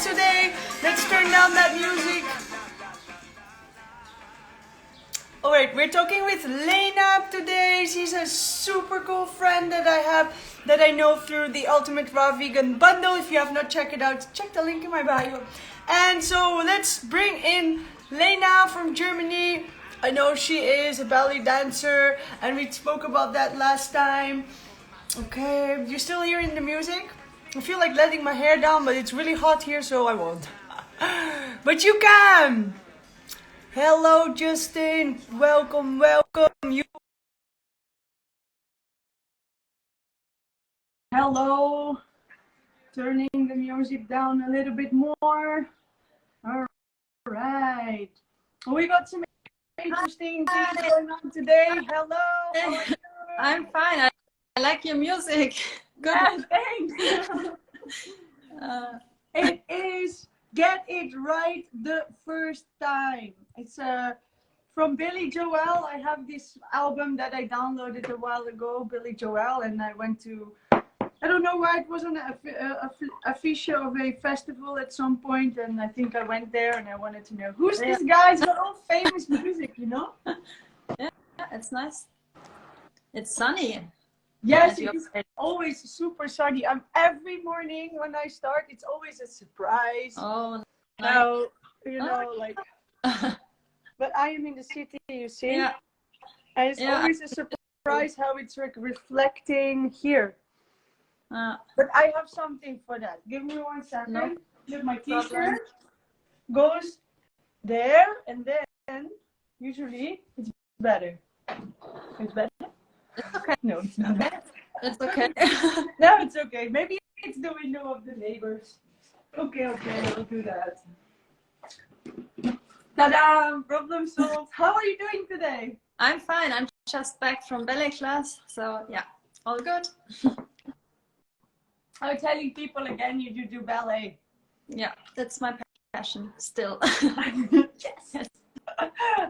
today. Let's turn down that music. Alright, we're talking with Lena today. She's a super cool friend that I have, that I know through the Ultimate Raw Vegan Bundle. If you have not checked it out, check the link in my bio. And so let's bring in Lena from Germany. I know she is a ballet dancer and we spoke about that last time. Okay, you're still hearing the music? I feel like letting my hair down, but it's really hot here, so I won't. But you can! Hello, Justin. Welcome, welcome. You. Hello. Turning the music down a little bit more. All right. We got some interesting things going on today. Hello. How are you? I'm fine. I like your music. Good. Yeah, thanks. It is Get It Right the First Time. It's from Billy Joel. I have this album that I downloaded a while ago, Billy Joel, and I went to, I don't know why, it was on a affiche of a festival at some point, and I think I went there and I wanted to know, who's this guy? He's got all famous music, you know? Yeah, it's nice. It's sunny. Yes, it's always super sunny. Every morning when I start, it's always a surprise. Oh, nice. Now, you know, like, but I am in the city, you see? Yeah. And it's always a surprise how it's like reflecting here. But I have something for that. Give me 1 second. No. Look, my t-shirt goes there, and then usually it's better. It's better? It's okay. No, it's not bad. It's okay. No, it's okay. Maybe it's the window of the neighbors. Okay, I'll do that. Ta-da! Problem solved. How are you doing today? I'm fine. I'm just back from ballet class. So, yeah, all good. I'm telling people again, you do ballet. Yeah, that's my passion still. Yes.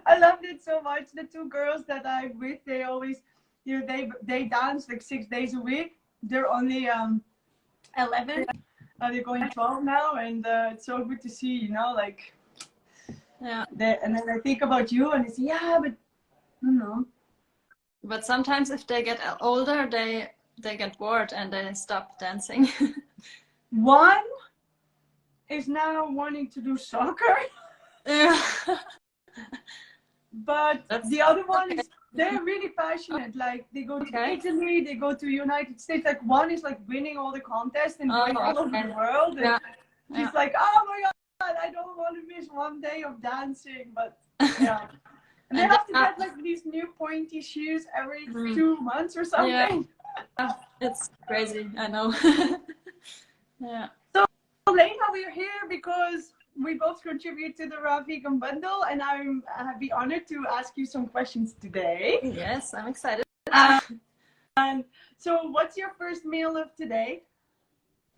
I loved it so much. The two girls that I'm with, they always, you know, they dance like 6 days a week. They're only 11. They're going 12 now, and it's so good to see, you know, like. Yeah. And then I think about you, and it's but I don't know. But sometimes if they get older, they get bored and they stop dancing. One is now wanting to do soccer. Yeah. But the other one is, they're really passionate. Like, they go to Italy, they go to United States. Like, one is like winning all the contests and going all over the world. And she's like, oh my God, I don't want to miss one day of dancing. But yeah. And they have to get like these new pointy shoes every 2 months or something. Yeah. It's crazy, I know. Yeah. So, Lena, we're here because we both contribute to the Raw Vegan Bundle, and I'd be honored to ask you some questions today. Yes, I'm excited. And so, what's your first meal of today?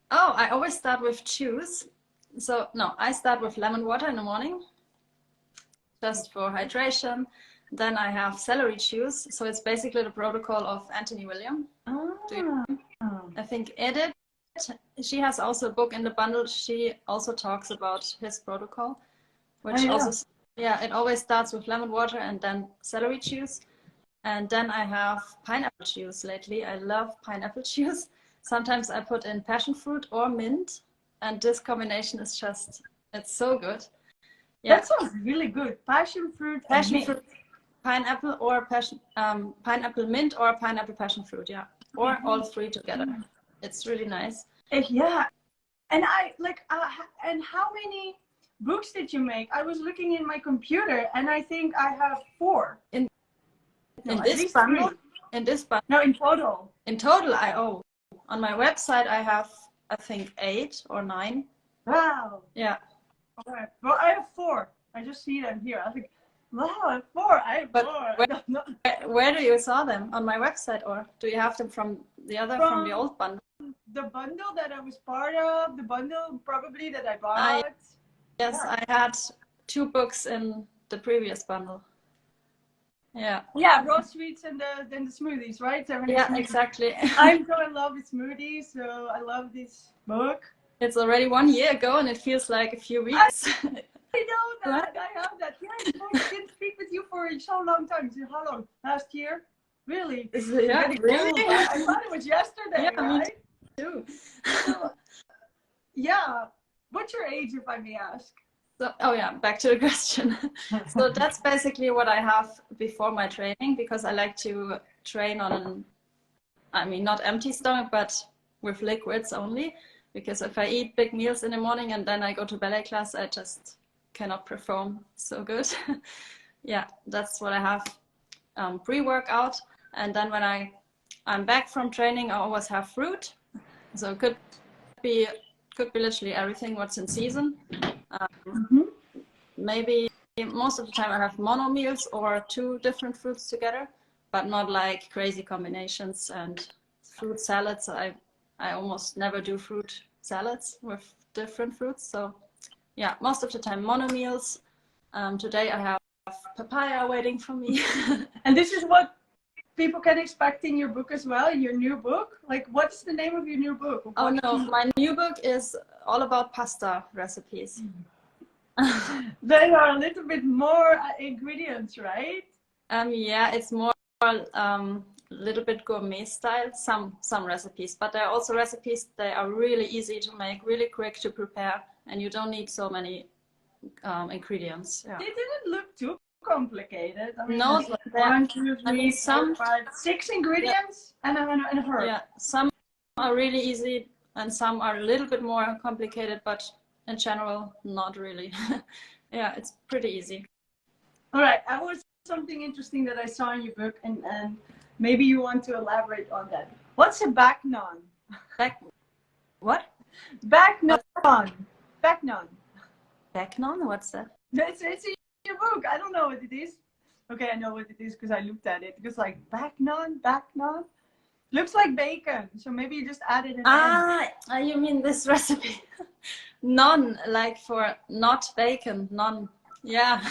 Oh, I always start with juice. So, no, I start with lemon water in the morning, just for hydration. Then I have celery juice. So it's basically the protocol of Anthony William. I think Edith, she has also a book in the bundle. She also talks about his protocol, which it always starts with lemon water and then celery juice. And then I have pineapple juice lately. I love pineapple juice. Sometimes I put in passion fruit or mint, and this combination is just, it's so good. Yeah. That sounds really good. Passion fruit, pineapple or pineapple mint or pineapple passion fruit, or all three together. It's really nice. Yeah, and I like. And how many books did you make? I was looking in my computer, and I think I have 4. In this bundle. In this bundle. No, in total. In total, on my website I have, I think, 8 or 9. Wow. Yeah. All right. Well, I have 4. I just see them here. I think, wow, I have 4. I have 4. Where do you saw them? On my website, or do you have them from the old bundle? The bundle that I was part of, the bundle probably that I bought. Yes, I had 2 books in the previous bundle. Yeah. Yeah, raw sweets and the smoothies, right? Yeah, exactly. I love the smoothies, so I love this book. It's already 1 year ago and it feels like a few weeks. I know that. I have that. Yeah, I didn't speak with you for so long time. How long? Last year? Really? Yeah, really? Old. I thought it was yesterday, Yeah, right? me too. So, yeah. What's your age, if I may ask? So, oh yeah, back to the question. So that's basically what I have before my training, because I like to train on I mean, not empty stomach, but with liquids only. Because if I eat big meals in the morning and then I go to ballet class, I just cannot perform so good. Yeah, that's what I have pre-workout. And then when I'm back from training, I always have fruit. So it could be literally everything what's in season. Maybe most of the time I have mono meals or 2 different fruits together, but not like crazy combinations. And fruit salads, I almost never do fruit salads with different fruits. So yeah, most of the time mono meals. Today I have papaya waiting for me. And this is what people can expect in your book as well, in your new book? Like, what's the name of your new book? Oh no, my new book is all about pasta recipes. They are a little bit more ingredients, right? Yeah, it's more little bit gourmet style, some recipes, but there are also recipes that are really easy to make, really quick to prepare, and you don't need so many ingredients. Yeah. They didn't look too complicated. I mean, No, it's like 1, 2, 3, I mean, 4, 5, 6 ingredients and a herb. Yeah, some are really easy and some are a little bit more complicated, but in general, not really. Yeah, it's pretty easy. All right, I was something interesting that I saw in your book, and maybe you want to elaborate on that. What's a bagnon? What? Bagnon. Bagnon. Bagnon? What's that? It's in your book. I don't know what it is. Okay, I know what it is because I looked at it. Because like bagnon. Looks like bacon, so maybe you just added an You mean this recipe? Non, like for not bacon, non. Yeah.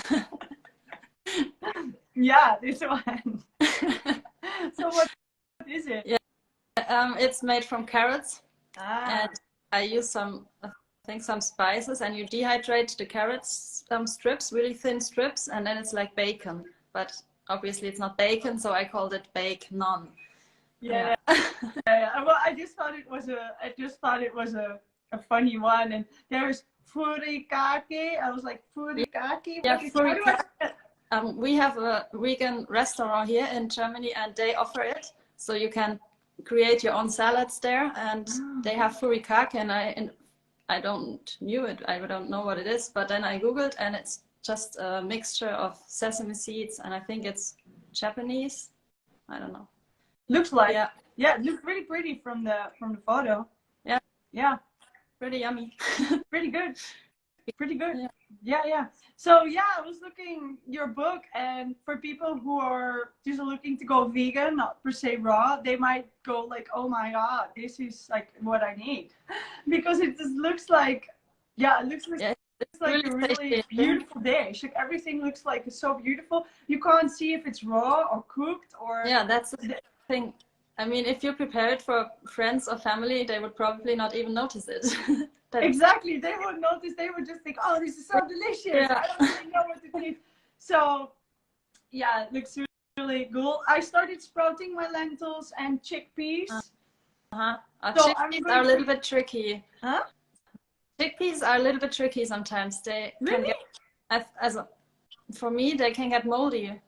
Yeah, this one. So what is it? Yeah, it's made from carrots, Ah. and I use some spices, and you dehydrate the carrots, strips, really thin strips, and then it's like bacon. But obviously it's not bacon, so I called it bacon. Yeah. Yeah. Well, I just thought it was a funny one, and there's furikake. I was like, furikake? Yeah, furikake. We have a vegan restaurant here in Germany, and they offer it, so you can create your own salads there, and they have furikake, and I don't know what it is, but then I googled, and it's just a mixture of sesame seeds, and I think it's Japanese. I don't know. Looks like it looks really pretty from the photo. Yeah, pretty yummy. Pretty good. Yeah. So I was looking your book, and for people who are just looking to go vegan, not per se raw, they might go like, oh my god, this is like what I need, because it just looks like it's like a really beautiful dish. Like everything looks like it's so beautiful. You can't see if it's raw or cooked or. Yeah, that's the thing. I mean, if you prepare it for friends or family, they would probably not even notice it. Exactly, they would notice. They would just think, "Oh, this is so delicious." Yeah. I don't really know what to eat. So, yeah, it looks really cool. I started sprouting my lentils and chickpeas. Chickpeas are a little bit tricky. Huh? Chickpeas are a little bit tricky sometimes. They can get, for me, they can get moldy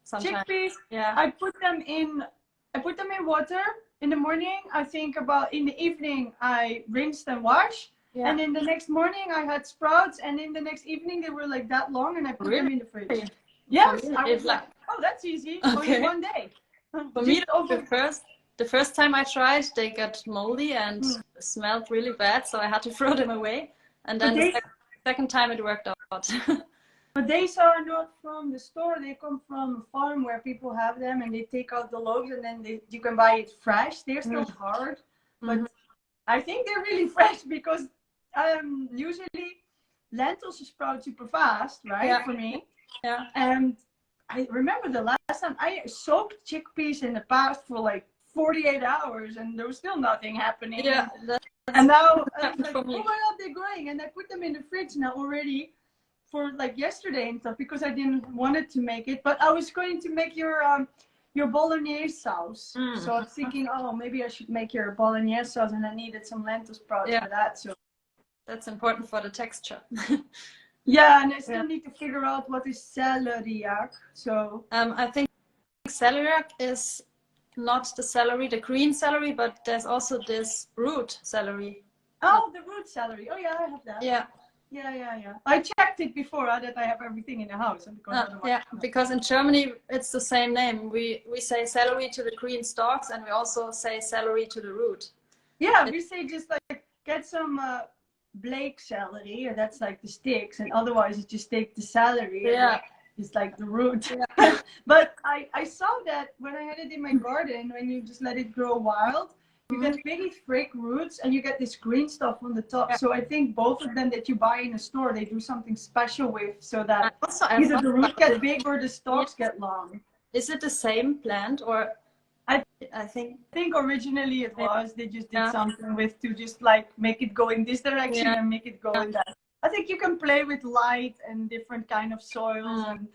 sometimes. Chickpeas. Yeah. I put them in water in the morning. I think about in the evening I rinsed and washed. Yeah. And in the next morning I had sprouts, and in the next evening they were like that long, and I put them in the fridge. Yes, I was like, oh, that's easy. Okay. Only one day. For me, the first time I tried, they got moldy and smelled really bad, so I had to throw them away. And then the second time it worked out. But these are not from the store. They come from a farm where people have them, and they take out the logs, and then you can buy it fresh. They're still hard, but I think they're really fresh, because usually lentils sprout super fast, right? For me. Yeah. And I remember the last time I soaked chickpeas in the past for like 48 hours and there was still nothing happening. Yeah. And now I was like, for oh me. my god, they're growing. And I put them in the fridge now already for like yesterday and stuff because I didn't want it to make it. But I was going to make your bolognese sauce. So I was thinking, oh, maybe I should make your bolognese sauce, and I needed some lentil sprouts for that. So that's important for the texture. yeah, and I still need to figure out what is celeriac. So I think celeriac is not the celery, the green celery, but there's also this root celery. Oh, the root celery. Oh yeah, I have that. Yeah. Yeah. I checked it before that I have everything in the house. And because in Germany it's the same name. We say celery to the green stalks, and we also say celery to the root. Yeah, we say just like get some Blake celery, or that's like the sticks, and otherwise you just take the celery. Yeah. It's like the root. Yeah. But I saw that when I had it in my garden, when you just let it grow wild, you get big thick roots and you get this green stuff on the top. So I think both of them that you buy in a store, they do something special with, so that either the roots get big or the stalks get long. Is it the same plant, or I think originally it was. They just did something with to just like make it go in this direction and make it go in that. I think you can play with light and different kind of soils and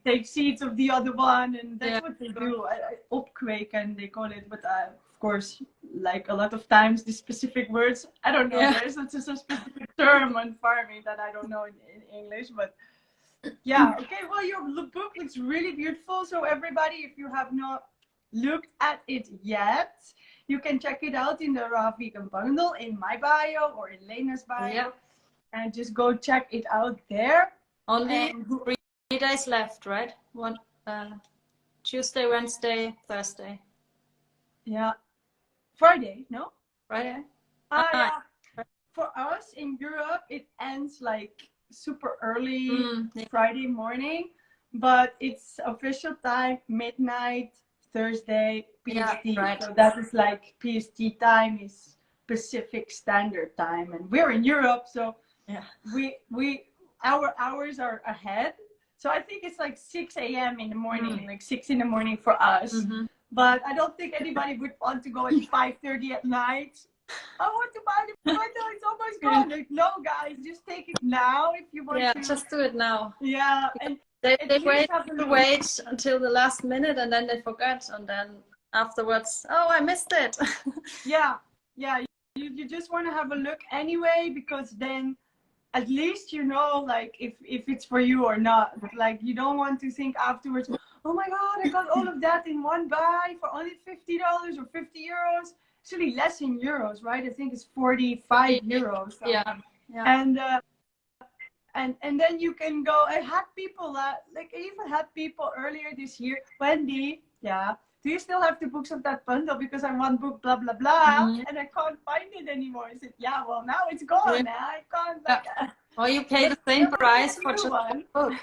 take seeds of the other one, and that's what they do. Opkweken, they call it, but of course, like a lot of times, the specific words, I don't know. There's such a specific term on farming that I don't know in English, but yeah. Okay, well, your book looks really beautiful. So everybody, if you have not looked at it yet, you can check it out in the Raw Vegan Bundle in my bio or in Lena's bio, and just go check it out there. Only 3 days left, right? Tuesday, Wednesday, Thursday. Yeah. Friday, no? Friday? Yeah. For us in Europe, it ends like super early Friday morning, but it's official time, midnight, Thursday, PST. Right. So that is like PST time is Pacific Standard Time. And we're in Europe, so our hours are ahead. So I think it's like 6 a.m. in the morning, like 6 in the morning for us. But I don't think anybody would want to go at 5:30 at night. I want to buy the bundle, it's almost gone. Like, no, guys, just take it now if you want to. Yeah, just do it now. Yeah. And they wait until the last minute, and then they forget, and then afterwards, oh, I missed it. Yeah. You just want to have a look anyway, because then at least you know, like, if it's for you or not. Like, you don't want to think afterwards, oh my god, I got all of that in one buy for only $50 or 50 euros. It's really less in euros, right? I think it's 45 euros. So. Yeah. And then you can go. I had people like I even had people earlier this year. Wendy, do you still have the books of that bundle? Because I want book blah blah blah, and I can't find it anymore. I said, yeah, well now it's gone. I can't. Or you pay the same price for just one book,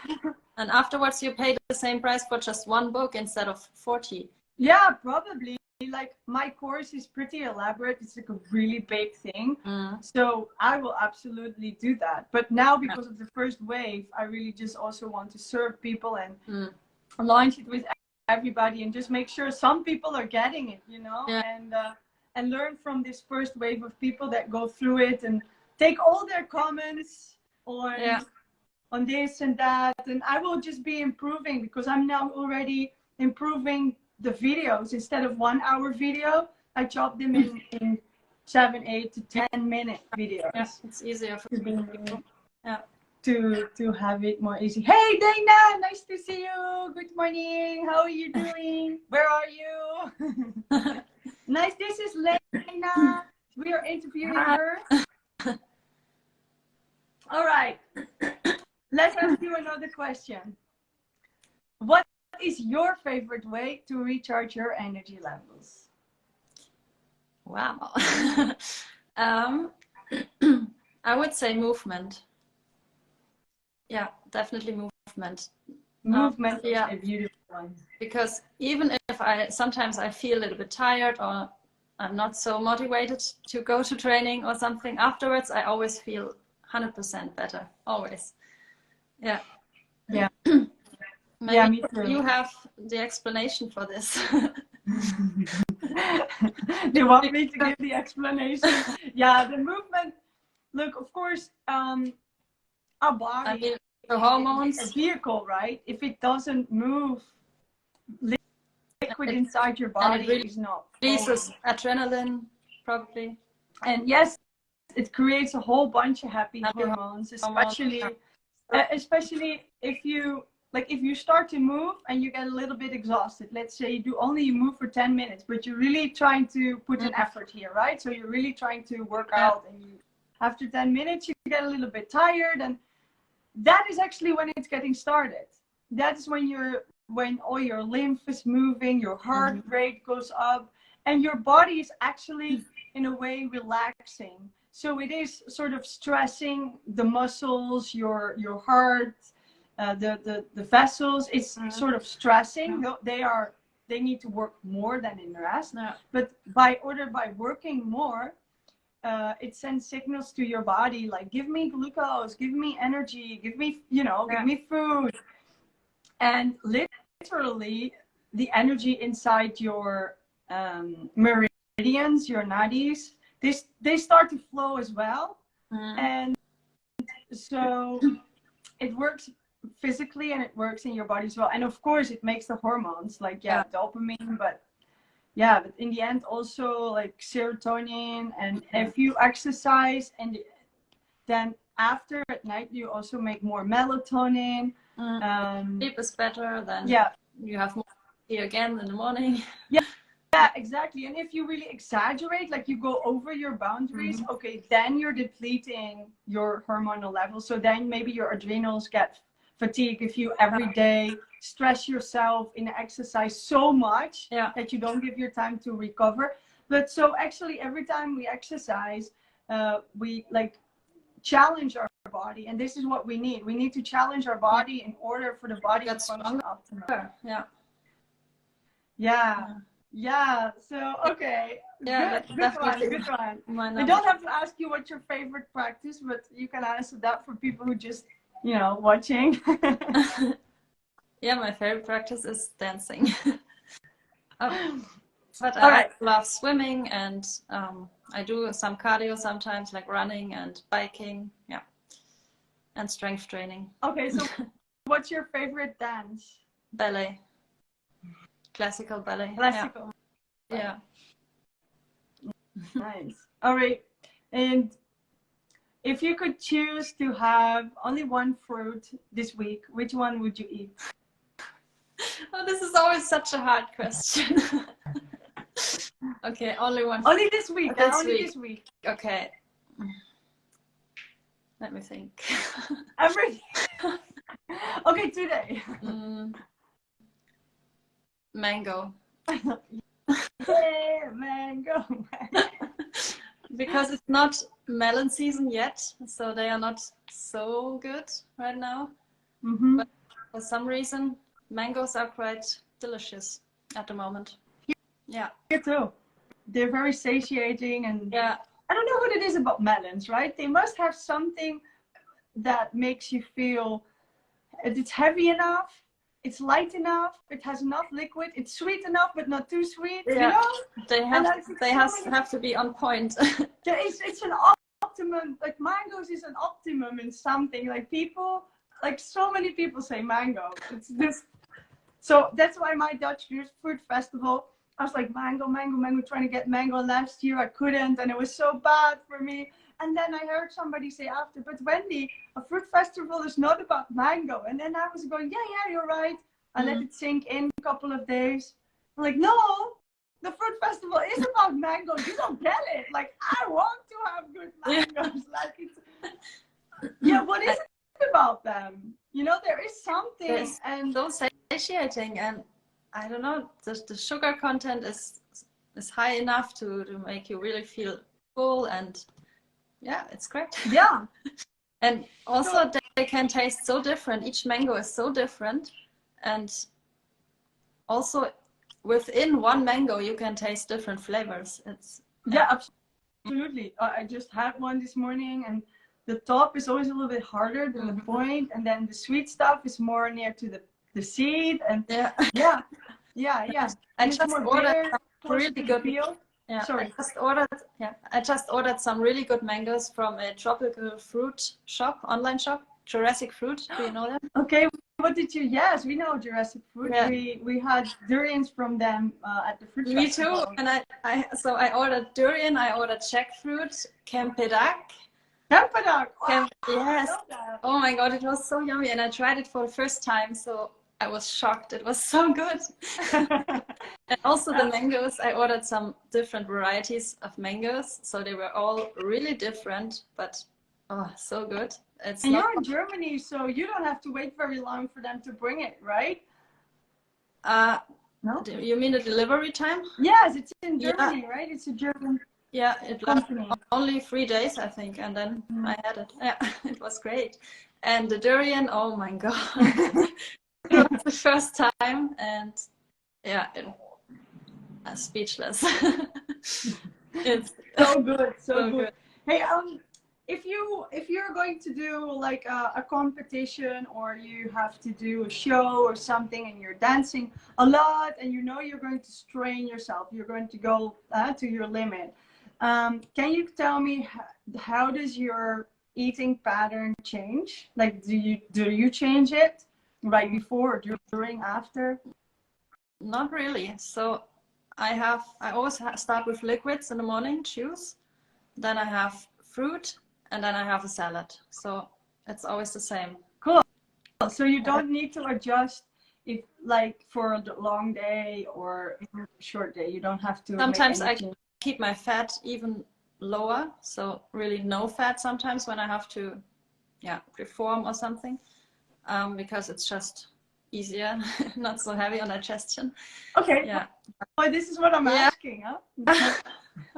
and afterwards you pay the same price for just one book instead of 40. Yeah, probably. Like, my course is pretty elaborate. It's like a really big thing. So I will absolutely do that. But now, because of the first wave, I really just also want to serve people and launch it with everybody and just make sure some people are getting it, you know, and learn from this first wave of people that go through it and take all their comments on this and that. And I will just be improving, because I'm now already improving the videos. Instead of 1 hour video, I chop them in 7, 8 to 10 minute videos. Yeah, it's easier for people. Yeah. To have it more easy. Hey Dana, nice to see you. Good morning. How are you doing? Where are you? Nice. This is Lena. We are interviewing her. All right. Let's ask you another question. What is your favorite way to recharge your energy levels? Wow. I would say movement. Yeah, definitely movement. Movement is a beautiful one. Because even if sometimes I feel a little bit tired, or I'm not so motivated to go to training or something, afterwards I always feel 100% better. Always. Yeah. Yeah. Maybe me too. You have the explanation for this. They want me to give the explanation. Yeah, the movement. Look, of course, our body, I mean, the hormones, a vehicle, right? If it doesn't move, liquid inside your body is not releases adrenaline, probably. And yes, it creates a whole bunch of happy hormones, especially if you start to move and you get a little bit exhausted. Let's say you move for 10 minutes, but you're really trying to put an effort here, right? So you're really trying to work out, and after 10 minutes you get a little bit tired, and that is actually when it's getting started. That's when all your lymph is moving, your heart rate goes up, and your body is actually in a way relaxing. So it is sort of stressing the muscles, your heart, the vessels. It's sort of stressing. They need to work more than in the rest. But by working more, it sends signals to your body like, give me glucose, give me energy, give me food. And literally the energy inside your meridians, your nadis, they start to flow as well. And so it works physically and it works in your body as well. And of course it makes the hormones like dopamine, but in the end also like serotonin. And if you exercise, and then after at night you also make more melatonin. Sleep is better, then you have more energy again in the morning. Yeah, exactly. And if you really exaggerate, like you go over your boundaries, okay, then you're depleting your hormonal levels. So then maybe your adrenals get fatigued if you every day stress yourself in exercise so much that you don't give your time to recover. But so actually every time we exercise, we like challenge our body, and this is what we need. We need to challenge our body in order for the body to function optimally. Yeah, so okay. Good one. I don't have to ask you what's your favorite practice, but you can answer that for people who just, watching. Yeah, my favorite practice is dancing. But I love swimming, and I do some cardio sometimes, like running and biking, and strength training. Okay, so what's your favorite dance? Ballet. Classical ballet. Classical. Yeah. Nice. All right. And if you could choose to have only one fruit this week, which one would you eat? Oh, this is always such a hard question. Okay, only one. Only this week. This week. Okay. Let me think. Okay, today. Mango. Yeah, mango. Because it's not melon season yet, so they are not so good right now. But for some reason, mangoes are quite delicious at the moment. Yeah. Here too. They're very satiating, and I don't know what it is about melons, right? They must have something that makes you feel it's heavy enough, it's light enough, it has enough liquid, it's sweet enough but not too sweet. They have to be on point. It's an optimum. Like mangoes is an optimum in something. Like people, like so many people say mango. It's this. So that's why my Dutch fruit festival, I was like mango, trying to get mango. Last year I couldn't, and it was so bad for me. And then I heard somebody say after, but Wendy, a fruit festival is not about mango. And then I was going, yeah, you're right. I let it sink in a couple of days. I'm like, no, the fruit festival is about mango. You don't get it. Like, I want to have good mangoes. Like, it's, what is it about them? There is something. And so satiating, and I don't know, the sugar content is high enough to make you really feel full, and it's great. Yeah. And also they can taste so different. Each mango is so different, and also within one mango you can taste different flavors. It's absolutely. I just had one this morning, and the top is always a little bit harder than the point, and then the sweet stuff is more near to the seed, and I and just ordered really good. Yeah, Sorry. I just ordered some really good mangoes from a tropical fruit shop, online shop, Jurassic Fruit. Do you know them? Okay, what did you? Yes, we know Jurassic Fruit. Yeah. We had durians from them at the fruit Me festival. too. And I ordered durian, I ordered jackfruit, Kempedak. Kempedak. Wow, Yes. I love that. Oh my God, it was so yummy. And I tried it for the first time, so I was shocked. It was so good. And also the mangoes, I ordered some different varieties of mangoes. So they were all really different, but oh, so good. It's And not, you're in Germany, so you don't have to wait very long for them to bring it, right? No? you mean the delivery time? Yes, it's in Yeah. Germany, right? It's a German Yeah, it lasted company. only 3 days, I think, and then I had it. Yeah, it was great. And the durian, oh my God. It was the first time, and yeah, I'm speechless. It's So good, so so good. good. Hey, if you're going to do like a competition, or you have to do a show or something, and you're dancing a lot, and you know you're going to strain yourself, you're going to go to your limit. Can you tell me how does your eating pattern change? Like, do you change it right before, during, after? Not really. So I always start with liquids in the morning, juice. Then I have fruit, and then I have a salad. So it's always the same. Cool. So you don't need to adjust if, like, for a long day or a short day. You don't have to. Sometimes make I any keep my fat even lower, so really no fat sometimes when I have to, yeah, perform or something, because it's just easier, not so heavy on digestion. Okay. Yeah. Oh, this is what I'm asking, huh?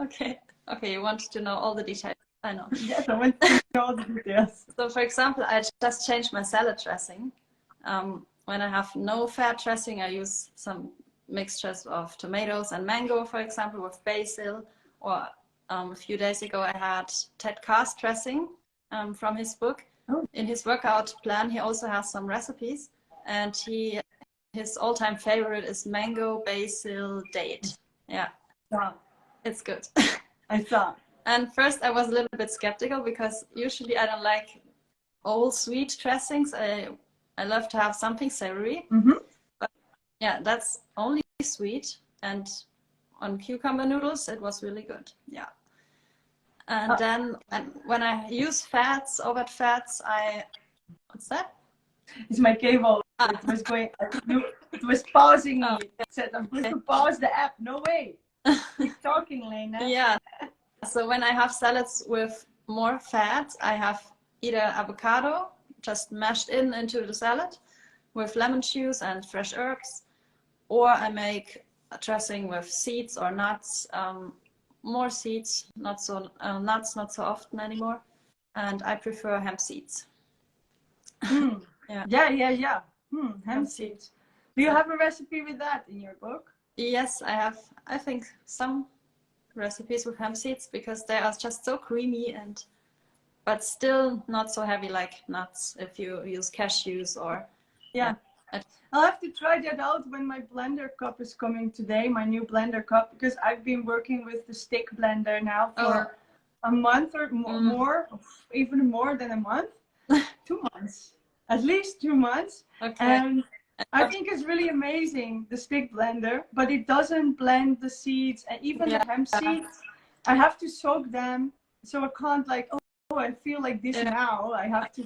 Okay. Okay, you want to know all the details. I know. Yes, I want to know all the details. So for example, I just changed my salad dressing. When I have no fat dressing, I use some mixtures of tomatoes and mango, for example, with basil. Or a few days ago, I had Ted Cast dressing from his book. Oh. In his workout plan, he also has some recipes, and his all-time favorite is mango, basil, date. Yeah, it's good. I thought. And first, I was a little bit skeptical because usually I don't like all sweet dressings. I love to have something savory. Mm-hmm. But yeah, that's only sweet. And on cucumber noodles, it was really good. Yeah. And then when I use fats, overt fats, what's that? It's my cable. It was going. It was pausing me. Oh, It said, "I'm going to pause the app." No way. Keep talking, Lena. Yeah. So when I have salads with more fat, I have either avocado just mashed into the salad with lemon juice and fresh herbs, or I make a dressing with seeds or nuts. More seeds, nuts not so often anymore, and I prefer hemp seeds. Yeah. Hemp seeds. Do you have a recipe with that in your book? Yes, I have. I think some recipes with hemp seeds because they are just so creamy but still not so heavy like nuts if you use cashews or yeah. I'll have to try that out when my blender cup is coming today, my new blender cup, because I've been working with the stick blender now for a month or more, even more than a month. 2 months, at least 2 months. Okay. And I think it's really amazing, the stick blender, but it doesn't blend the seeds, and even the hemp seeds. I have to soak them, so I can't like, oh, I feel like this now. I have to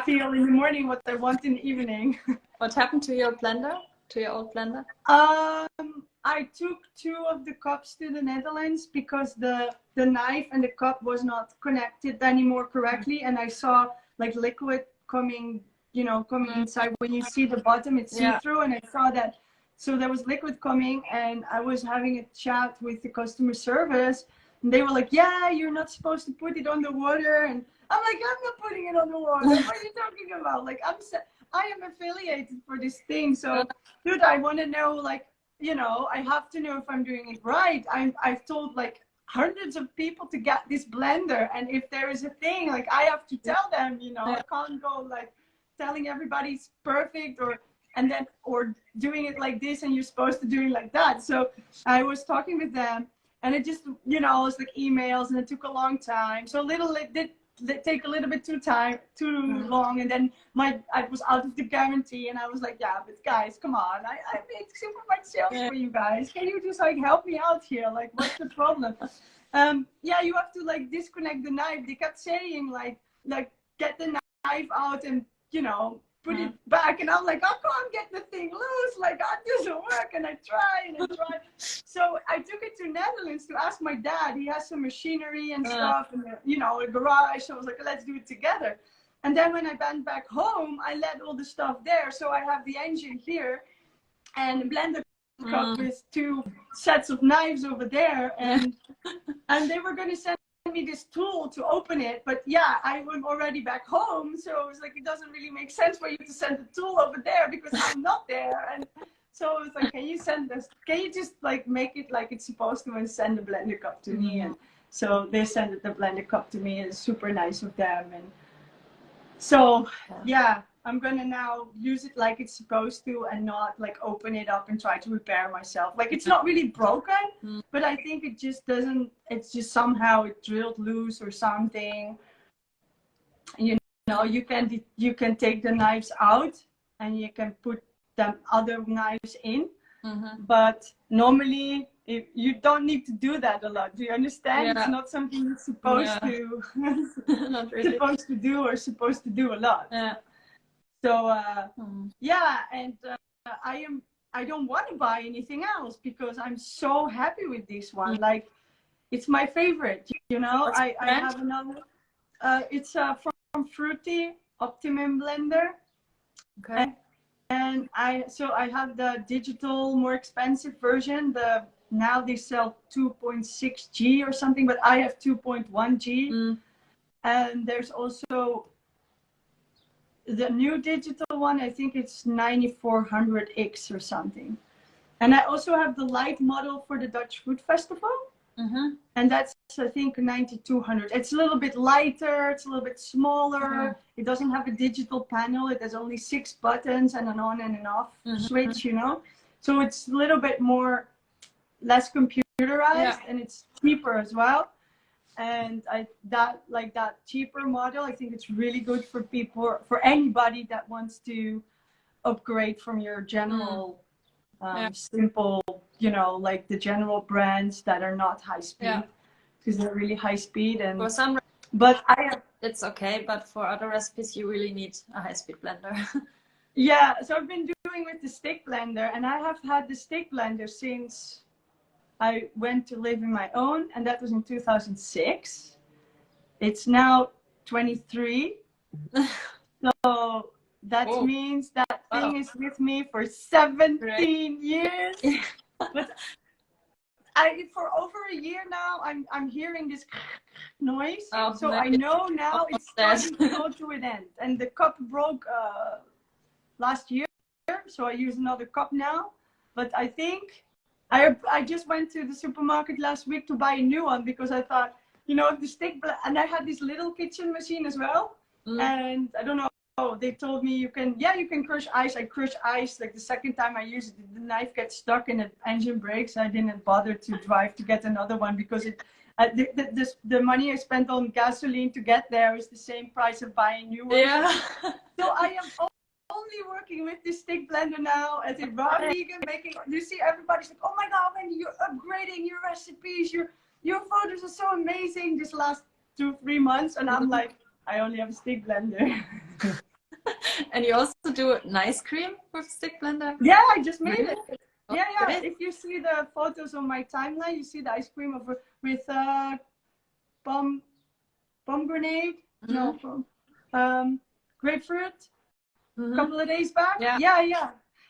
feel in the morning what I want in the evening. What happened to your blender, to your old blender? I took 2 of the cups to the Netherlands because the knife and the cup was not connected anymore correctly, and I saw like liquid coming inside. When you see the bottom, it's see-through, and I saw that. So there was liquid coming, and I was having a chat with the customer service, and they were like, yeah, you're not supposed to put it on the water. And I'm like, I'm not putting it on the water. What are you talking about? Like, I am affiliated for this thing. So, dude, I want to know, like, I have to know if I'm doing it right. I've told like hundreds of people to get this blender, and if there is a thing, like, I have to tell them, I can't go like telling everybody it's perfect or doing it like this and you're supposed to do it like that. So I was talking with them, and it just, you know, it's like emails, and it took a long time. So it did take a little bit too long, and then I was out of the guarantee, and I was like, yeah, but guys, come on, I made super much sales for you guys. Can you just like help me out here? Like, what's the problem? Yeah, you have to like disconnect the knife. They kept saying like get the knife out and, you know, put it back, and I'm like, I can't get the thing loose, like that doesn't work. And I try. So I took it to Netherlands to ask my dad. He has some machinery and stuff, and you know, a garage. So I was like, let's do it together. And then when I went back home, I let all the stuff there. So I have the engine here and a blender cup with 2 sets of knives over there, and they were going to send me this tool to open it, but yeah, I was already back home, so it was like, it doesn't really make sense for you to send the tool over there because I'm not there. And so it was like, can you just like make it like it's supposed to and send the blender cup to me? And so they sent the blender cup to me, and it's super nice of them. And so yeah, I'm gonna now use it like it's supposed to, and not like open it up and try to repair myself. Like, it's not really broken, but I think it just doesn't, it's just somehow it drilled loose or something. You know, you can take the knives out and you can put them other knives in, but normally you don't need to do that a lot. Do you understand? It's not something you're supposed to not really. Supposed to do or supposed to do a lot. So yeah, and I don't want to buy anything else because I'm so happy with this one. Like, it's my favorite, you know. I have another, it's from Fruity Optimum blender. Okay. And I have the digital, more expensive version. Now they sell 2.6G or something, but I have 2.1G. And there's also the new digital one. I think it's 9400X or something. And I also have the light model for the Dutch Food Festival. And that's, I think, 9200. It's a little bit lighter, it's a little bit smaller. It doesn't have a digital panel. It has only 6 buttons and an on and an off switch, you know. So it's a little bit less computerized, and it's cheaper as well. And that cheaper model, I think it's really good for people, for anybody that wants to upgrade from your general simple, you know, like the general brands that are not high speed, because they're really high speed. And for some, but it's okay, but for other recipes you really need a high speed blender. Yeah, so I've been doing with the stick blender, and I have had the stick blender since I went to live in my own, and that was in 2006. It's now 23. So that means that thing is with me for 17 years. But for over a year now, I'm hearing this noise. So I know now it's starting to go to an end. And the cup broke last year, so I use another cup now. But I think I just went to the supermarket last week to buy a new one, because I thought, you know, and I had this little kitchen machine as well. And I don't know, they told me you can crush ice. I crushed ice. Like, the second time I used it, the knife gets stuck and the engine breaks. I didn't bother to drive to get another one, because the money I spent on gasoline to get there is the same price of buying new ones. So I am only working with this stick blender now as a raw vegan, making, you see, everybody's like, oh my god, Wendy, you're upgrading your recipes, your photos are so amazing this last 2-3 months. And I'm like, I only have a stick blender. And you also do an ice cream with stick blender? Yeah, I just made it. Yeah. If you see the photos on my timeline, you see the ice cream with pomegranate, grapefruit. A couple of days back. Yeah.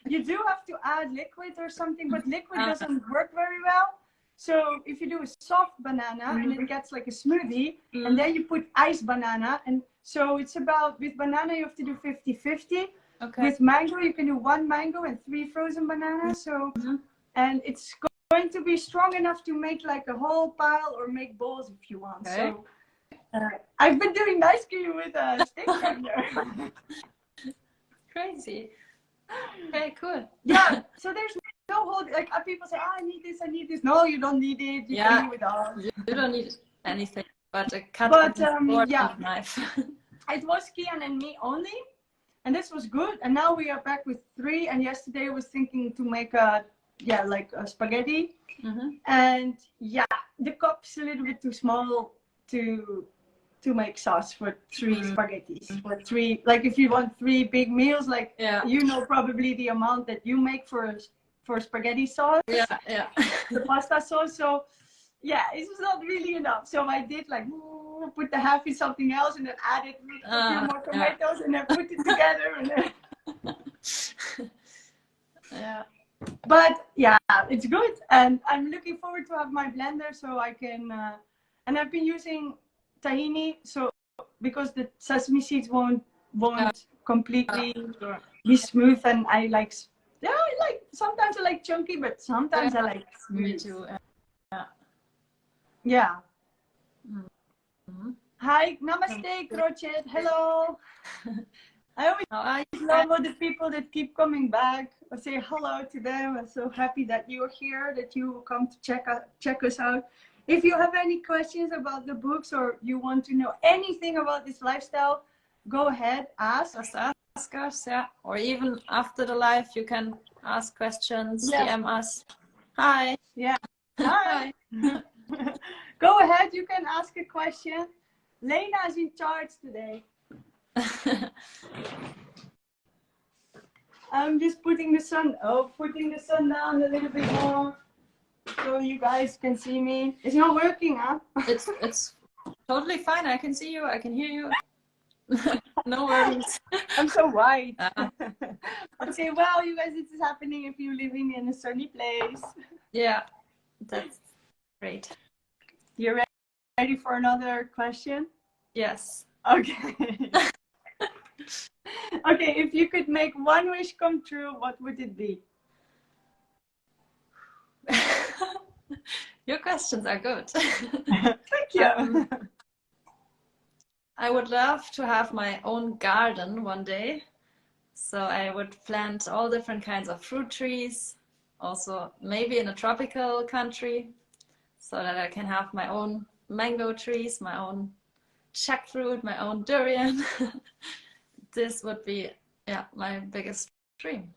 You do have to add liquid or something, but liquid doesn't work very well. So if you do a soft banana and it gets like a smoothie, and then you put iced banana, and so it's about, with banana you have to do 50-50. With mango you can do 1 mango and 3 frozen bananas. So and it's going to be strong enough to make like a whole pile or make balls if you want. So I've been doing ice cream with a stick blender. Crazy. Okay, cool. Yeah, so there's no hold, like people say, oh, I need this, I need this. No, you don't need it. You can do it all. You don't need anything but a cut But and yeah, knife. it was Kian and me only, and this was good. And now we are back with 3. And yesterday I was thinking to make a spaghetti. And yeah, the cup's a little bit too small to make sauce for 3 spaghettis. For 3, like if you want 3 big meals, like you know probably the amount that you make for spaghetti sauce. Yeah. The pasta sauce. So yeah, it was not really enough. So I did like put the half in something else and then added a few more tomatoes and then put it together and then yeah. But yeah, it's good, and I'm looking forward to have my blender so I can. And I've been using tahini, so because the sesame seeds won't completely be smooth, and I like. Yeah, I like sometimes I like chunky, but sometimes I like smooth. Me too. Yeah. Hi, namaste, crochet. Hello. I always love all the people that keep coming back. I say hello to them. I'm so happy that you're here, that you come to check us out. If you have any questions about the books or you want to know anything about this lifestyle, go ahead, ask. Just ask us, or even after the live, you can ask questions, DM us. Hi. Yeah. Hi. Go ahead, you can ask a question. Lena is in charge today. I'm just putting the sun down a little bit more so you guys can see me. It's not working, huh? It's totally fine. I can see you. I can hear you. No worries. I'm so white. Okay, well, you guys, this is happening if you're living in a sunny place. Yeah, that's great. You ready for another question? Yes. Okay. Okay, if you could make one wish come true, what would it be? Your questions are good. Thank you. I would love to have my own garden one day. So I would plant all different kinds of fruit trees, also maybe in a tropical country, so that I can have my own mango trees, my own jackfruit, my own durian. This would be my biggest dream.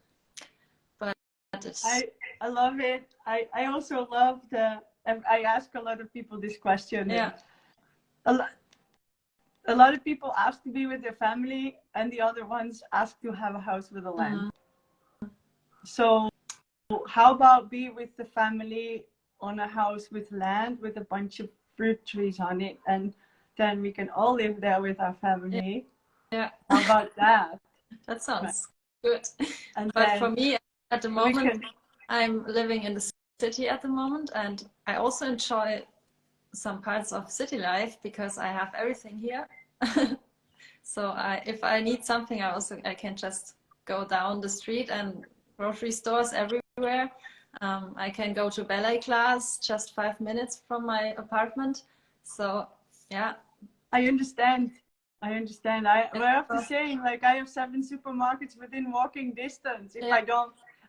But it's... I love it. I also love I ask a lot of people this question. Yeah. A lot of people ask to be with their family, and the other ones ask to have a house with a land. So how about be with the family on a house with land with a bunch of fruit trees on it, and then we can all live there with our family. Yeah. How about that? That sounds good. And but for me, at the moment, I'm living in the city at the moment, and I also enjoy some parts of city life because I have everything here. So if I need something, I can just go down the street, and grocery stores everywhere. I can go to ballet class just 5 minutes from my apartment. So yeah. I understand. I have the same. Like I have 7 supermarkets within walking distance.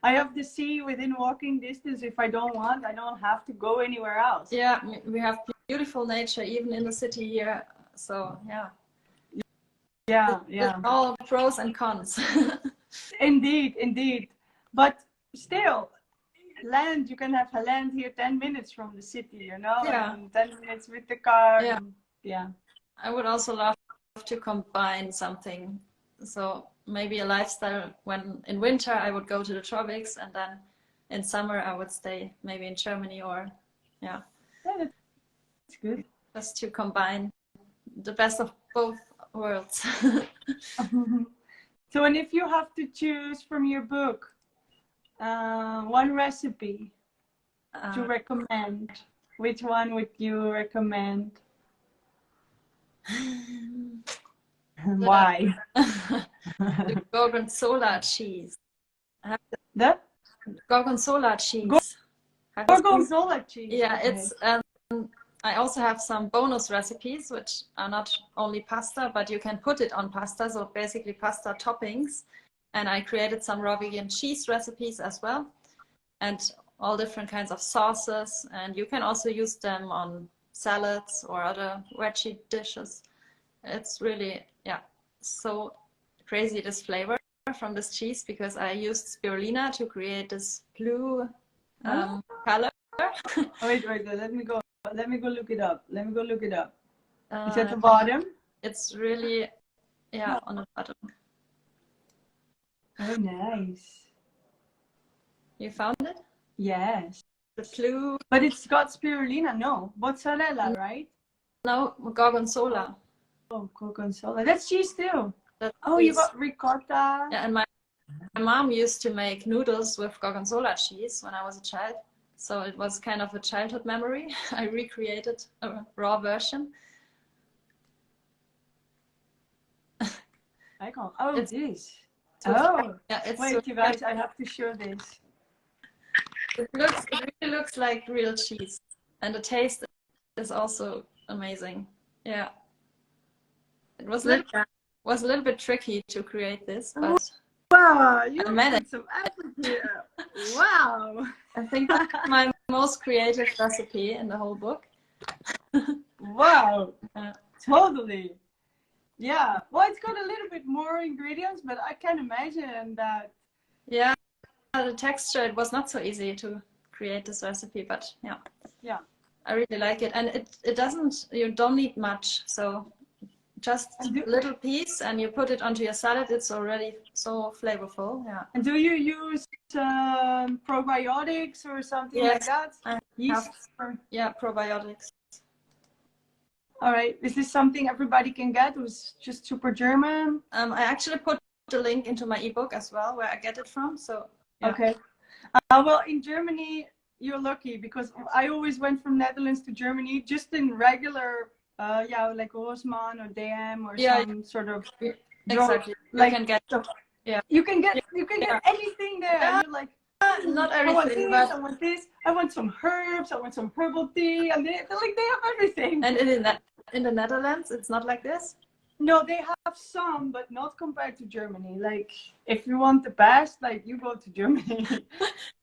I have the sea within walking distance. If I don't want, I don't have to go anywhere else. Yeah, we have beautiful nature even in the city here. So yeah. It's all pros and cons. Indeed. But still, land, you can have a land here 10 minutes from the city, you know? Yeah. And 10 minutes with the car. Yeah. And, yeah. I would also love to combine something. So maybe a lifestyle when in winter I would go to the tropics, and then in summer I would stay maybe in Germany or Yeah, that's good. Just to combine the best of both worlds. So, and if you have to choose from your book one recipe to recommend, which one would you recommend? Why? The Gorgonzola cheese. The Gorgonzola cheese. Gorgonzola cheese. Yeah, it's. I also have some bonus recipes, which are not only pasta, but you can put it on pasta. So basically pasta toppings. And I created some raw vegan cheese recipes as well. and all different kinds of sauces. And you can also use them on salads or other veggie dishes. It's really, yeah, so crazy, this flavor from this cheese, because I used spirulina to create this blue color. Wait, let me go look it up. It's at the Uh, bottom. it's really, yeah, on the bottom. Oh, nice. You found it? Yes. The blue, But it's got spirulina, no. Mozzarella, right? no, Gorgonzola. Oh, Gorgonzola. That's cheese too. That's Oh, you cheese. got ricotta. Yeah, and my mom used to make noodles with Gorgonzola cheese when I was a child. So it was kind of a childhood memory. I recreated a raw version. I can't. Oh, It's this. with, Oh. yeah, it's Wait, you guys, I have to show this. it really looks like real cheese, and the taste is also amazing. Yeah, it was a little bit tricky to create this, but Wow, you I managed. put some effort here. Wow. I think that's my most creative recipe in the whole book. Wow. Yeah. Totally. Yeah. Well, it's got a little bit more ingredients, but I can imagine that. Yeah, the texture, it was not so easy to create this recipe, but yeah. Yeah. I really like it. And it doesn't, you don't need much. So just a little piece and you put it onto your salad. It's already so flavorful. Yeah. And do you use probiotics or something like that? Yeast? Yeah, probiotics. All right. Is this something everybody can get? It was just super German. I actually put the link into my ebook as well, where I get it from. So yeah. Okay. Well, in Germany, you're lucky because I always went from Netherlands to Germany just in regular, like Rossmann or DM or some sort of. Exactly. Like, you can get. Yeah. You can get anything there. Yeah. You're like, not everything, but I want this. I want some herbs. I want some herbal tea, and they have everything. And in the Netherlands, it's not like this. No, they have some, but not compared to Germany. Like, if you want the best, like, you go to Germany.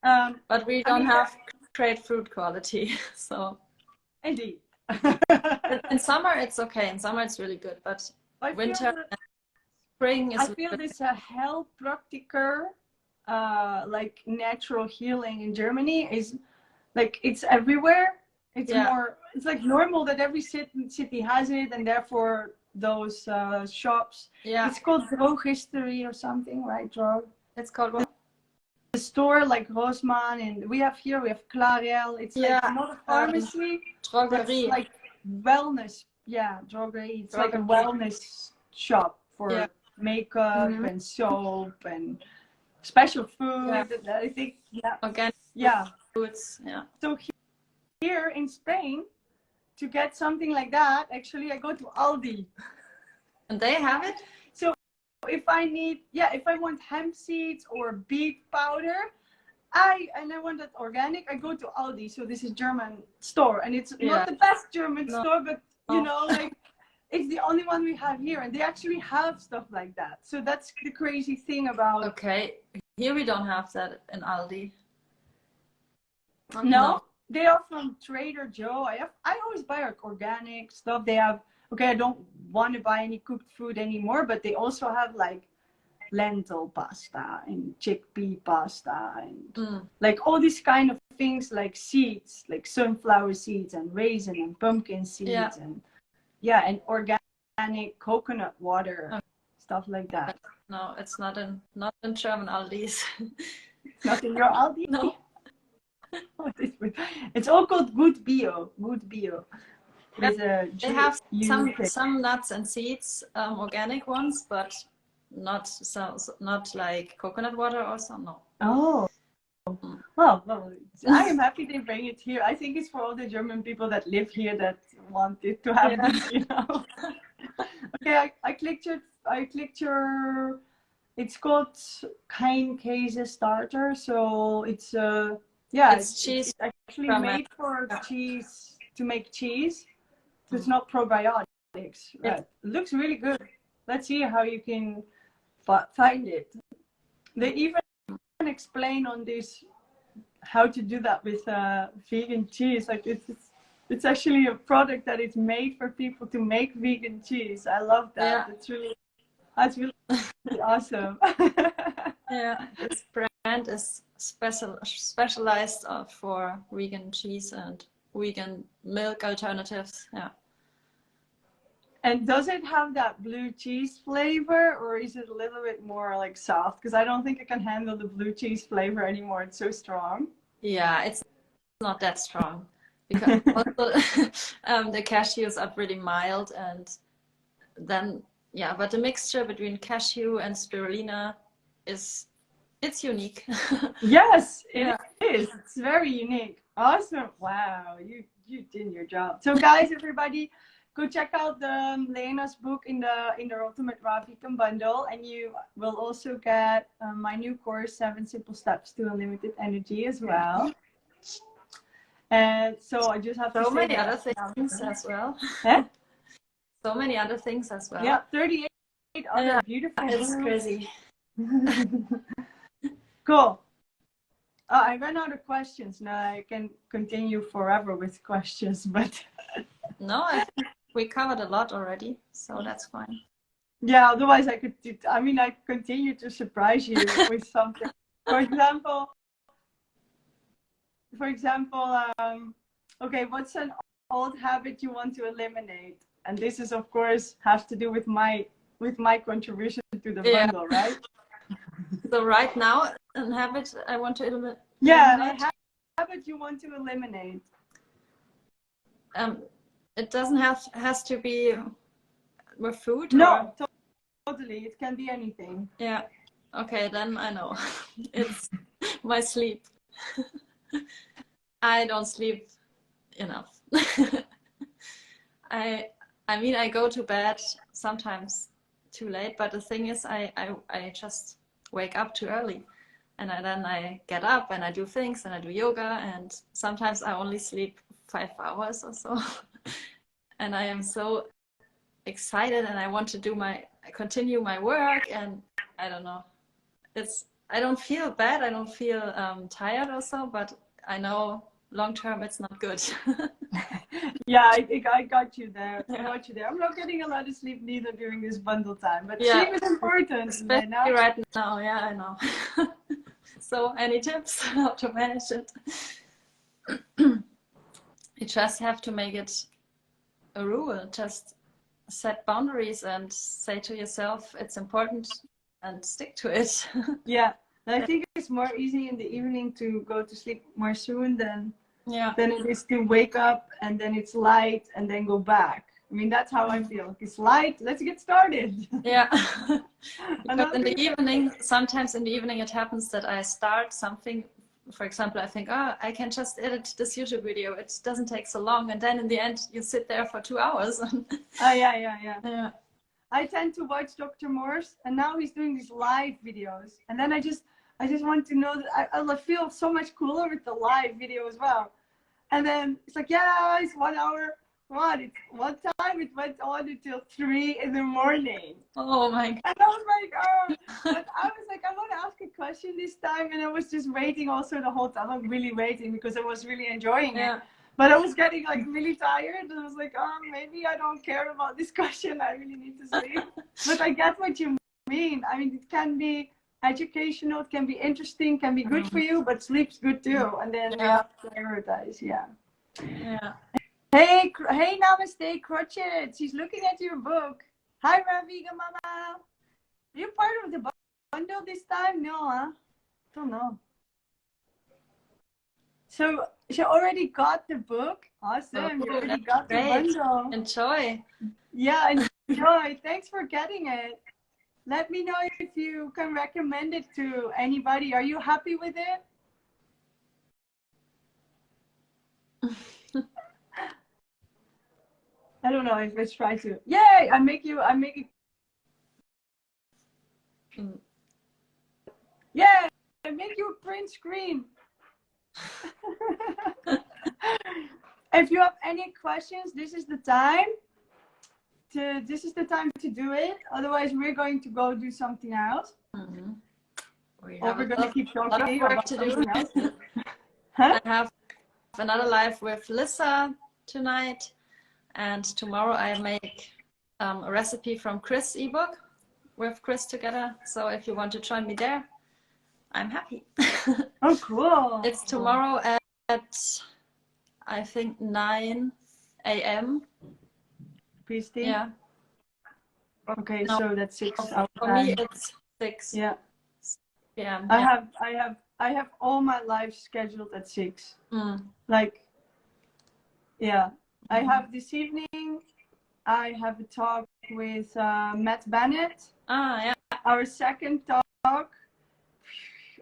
But we don't have great food quality, so. Indeed. In summer, it's okay. In summer, it's really good, but winter and spring is. I feel this Heilpraktiker, like natural healing in Germany is like it's everywhere. It's more. It's like normal that every city has it, and therefore those shops. Yeah. It's called Drogisterie or something, right? It's called what? The store like Rossmann, and we have Clarel. It's like not a pharmacy. Drogerie. It's like wellness. Yeah, drogerie. It's like a wellness shop for makeup and soap and special food. Yeah. I think organic foods. Yeah. So here in Spain, to get something like that, actually I go to Aldi. And they have it? So if I need, if I want hemp seeds or beet powder, I want that organic, I go to Aldi. So this is German store, and it's not the best German store, but you know, like it's the only one we have here, and they actually have stuff like that. So that's the crazy thing about. Okay, here we don't have that in Aldi. No, they are from Trader Joe. I always buy like organic stuff. They have. Okay, I don't want to buy any cooked food anymore, but they also have like lentil pasta and chickpea pasta and like all these kind of things, like seeds, like sunflower seeds and raisin and pumpkin seeds and and organic coconut water, stuff like that. No, it's not in German Aldis. Not in your Aldi? No. It's all called Good Bio. Good Bio. They have some nuts and seeds, organic ones, but not like coconut water or some. No. Oh. Well, I am happy they bring it here. I think it's for all the German people that live here that wanted to have this, you know. Okay, I clicked your. It's called Kein Käse starter, so it's it's cheese. It's actually made for cheese, to make cheese. So it's not probiotics. It looks really good. Let's see how you can find it. They even explain on this how to do that with vegan cheese. Like it's actually a product that is made for people to make vegan cheese. I love that. Yeah. That's really awesome. Yeah, this brand is specialized for vegan cheese and vegan milk alternatives. Yeah. And does it have that blue cheese flavor, or is it a little bit more like soft? Because I don't think I can handle the blue cheese flavor anymore. It's so strong. Yeah, it's not that strong because also the cashews are pretty mild, and then yeah, but the mixture between cashew and spirulina it's unique. Yes, it Yeah. is. It's very unique. Awesome. Wow, you did your job. So guys, everybody, go check out the Lena's book in the Ultimate Raw Vegan bundle, and you will also get my new course, 7 Simple Steps to Unlimited Energy, as well. And so I just have to So say many that other things as well. Huh? So many other things as well. Yeah, 38 other beautiful It's books. crazy. Cool. I ran out of questions. Now I can continue forever with questions, but No, I think we covered a lot already, so that's fine. yeah, otherwise I could I continue to surprise you with something. For example, okay, what's an old habit you want to eliminate? And this is, of course, has to do with my contribution to the bundle, right? So right now, a habit I want to eliminate. Yeah, a habit you want to eliminate. It doesn't has to be with food. No, totally. It can be anything. Yeah. Okay, then I know. It's my sleep. I don't sleep enough. I mean, I go to bed sometimes too late, but the thing is, I just wake up too early, and then I get up and I do things and I do yoga, and sometimes I only sleep 5 hours or so. And I am so excited and I want to continue my work, and I don't know. I don't feel bad. I don't feel tired also, but I know long term it's not good. Yeah, I got you there. I got you there. I'm not getting a lot of sleep neither during this bundle time, but sleep is important. Especially right now. Yeah, I know. So any tips how to manage it? You just have to make it a rule. Just set boundaries and say to yourself it's important and stick to it. Yeah, and I think it's more easy in the evening to go to sleep more soon than it is to wake up and then it's light and then go back. I mean, that's how I feel. It's light, let's get started. Yeah. Because in the evening, sometimes in the evening it happens that I start something. For example, I think, oh, I can just edit this YouTube video. It doesn't take so long. And then in the end, you sit there for 2 hours. Oh, yeah. I tend to watch Dr. Morse, and now he's doing these live videos. And then I just want to know that I feel so much cooler with the live video as well. And then it's like, yeah, it's 1 hour. What? It's one time it went on until 3 in the morning. Oh my God. And I was like, oh, but I was like, I want to ask a question this time. And I was just waiting also the whole time. I'm really waiting because I was really enjoying it. But I was getting like really tired. And I was like, oh, maybe I don't care about this question. I really need to sleep. But I get what you mean. I mean, it can be educational, it can be interesting, can be good for you, but sleep's good too. And then you have to prioritize, yeah. Hey, Namaste, Crotchet. She's looking at your book. Hi, Raviga Mama. Are you part of the bundle this time? No, huh? Don't know. So she already got the book. Awesome. You already got the bundle. Enjoy. Yeah, enjoy. Thanks for getting it. Let me know if you can recommend it to anybody. Are you happy with it? I don't know. Let's try to. Yay! I make it. Yeah! I make you a print screen. If you have any questions, this is the time to do it. Otherwise, we're going to go do something else. Or we're going to keep talking about something else. Huh? I have another live with Lissa tonight, and tomorrow I make a recipe from Chris' ebook with Chris together. So if you want to join me there, I'm happy. Oh, cool. It's tomorrow at I think 9 a.m. PST? Yeah. Okay, No, so that's 6 hours. for me it's 6 Yeah. p.m. I have all my lives scheduled at 6. Like, yeah. I have this evening, I have a talk with Matt Bennett. Yeah. Our second talk,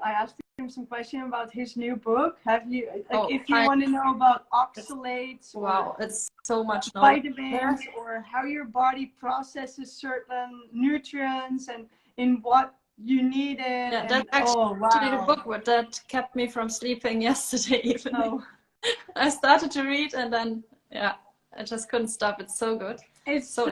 I asked him some question about his new book. Have you, like, if you want to know about oxalates, wow, it's so much vitamins, or how your body processes certain nutrients and in what you need it. Yeah, and, that's actually the book that kept me from sleeping yesterday evening. Oh. I started to read and then, yeah, I just couldn't stop. It's so good. It's so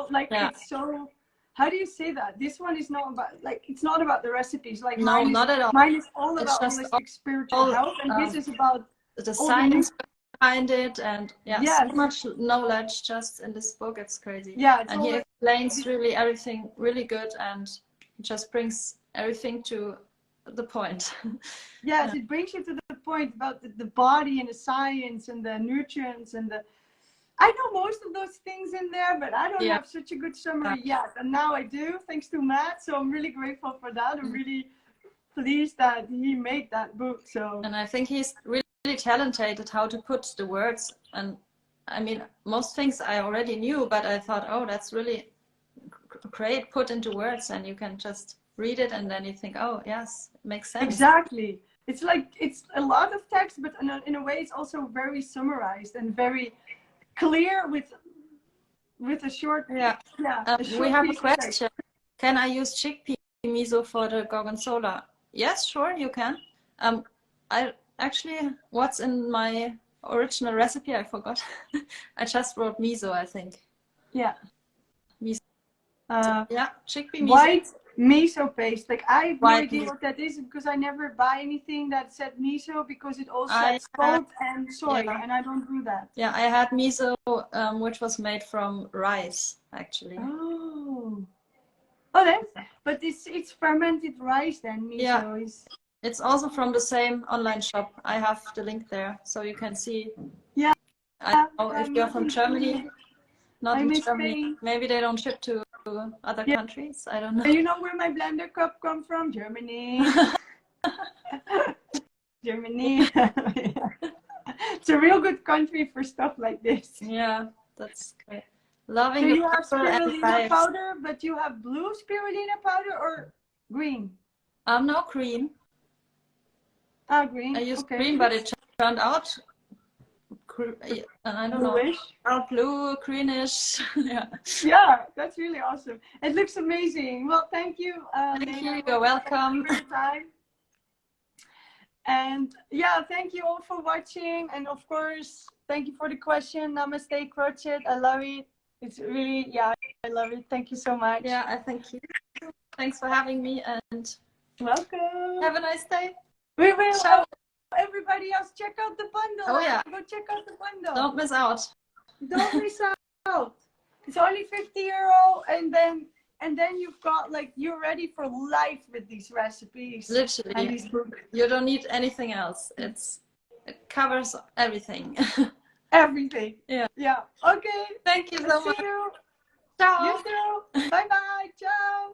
like, it's so, how do you say that? This one is not about, like, it's not about the recipes. Like, no, not at all. Mine is all about holistic spiritual health, and this is about the science behind it, and so much knowledge just in this book. It's crazy. Yeah, and he explains really everything really good, and he just brings everything to the point. Yes, it brings you to the point about the body and the science and the nutrients and the. I know most of those things in there, but I don't have such a good summary yet. And now I do, thanks to Matt. So I'm really grateful for that. I'm really pleased that he made that book. So. And I think he's really talented at how to put the words. And I mean, most things I already knew, but I thought, oh, that's really great put into words, and you can just read it and then you think, oh, yes, it makes sense. Exactly. It's like, it's a lot of text, but in a way it's also very summarized and very clear with a short we have a question. Can I use chickpea miso for the gorgonzola? Yes, sure, you can. I actually, what's in my original recipe, I forgot. I just wrote miso, I think. Yeah. Miso. Chickpea miso. White miso paste. Like, I have no idea what that is, because I never buy anything that said miso, because it all says salt and soy, and I don't do that. Yeah, I had miso, which was made from rice, actually. Oh, but it's fermented rice then, miso is. It's also from the same online shop. I have the link there, so you can see. Yeah. I don't know if you're from Germany. Not in Germany. Maybe they don't ship to other countries. I don't know. You know where my blender cup comes from? Germany. Germany. It's a real good country for stuff like this. Yeah, that's great. Loving. So you have spirulina powder, but you have blue spirulina powder or green? No, green. Green. I used green, but it turned out, I don't bluish. Know, blue, greenish. Yeah, that's really awesome. It looks amazing. Well, thank you. Thank you. You're welcome. For your time. And yeah, thank you all for watching. And of course, thank you for the question. Namaste, crochet. I love it. It's really, I love it. Thank you so much. Yeah, I thank you. Thanks for having me, and welcome. Have a nice day. We will. Ciao. Everybody else, check out the bundle. Oh yeah. Go check out the bundle. Don't miss out. Don't miss out. It's only €50, and then you've got, like, you're ready for life with these recipes. Literally. And these books. You don't need anything else. It covers everything. Everything. Yeah. Yeah. Okay. Thank you so much. See you. Ciao. You too. Bye bye. Ciao.